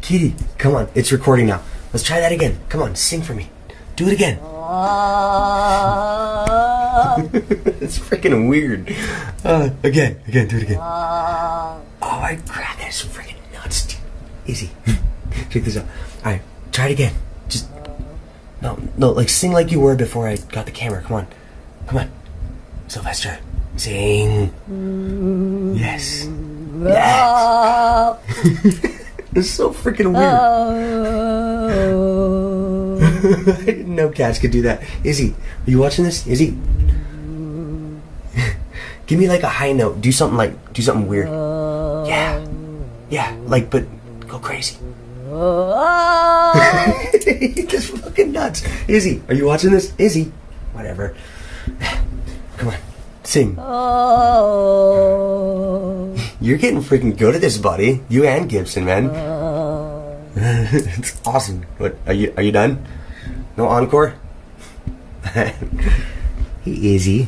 Kitty, come on. It's recording now. Let's try that again. Come on, sing for me. Do it again. It's freaking weird. Again, do it again. Oh my crap, that's freaking nuts, dude. Easy. Check this out. Alright, try it again. Just, no, like sing like you were before I got the camera. Come on. Sylvester, sing. Yes. It's so freaking weird. I didn't know cats could do that. Izzy, are you watching this? Izzy, give me like a high note. Do something weird. Yeah, like, but go crazy. Just fucking nuts. Izzy, are you watching this? Izzy, whatever. Come on, sing. You're getting freaking good at this, buddy. You and Gibson, man. It's awesome. What? Are you done? No encore? Hey, Izzy.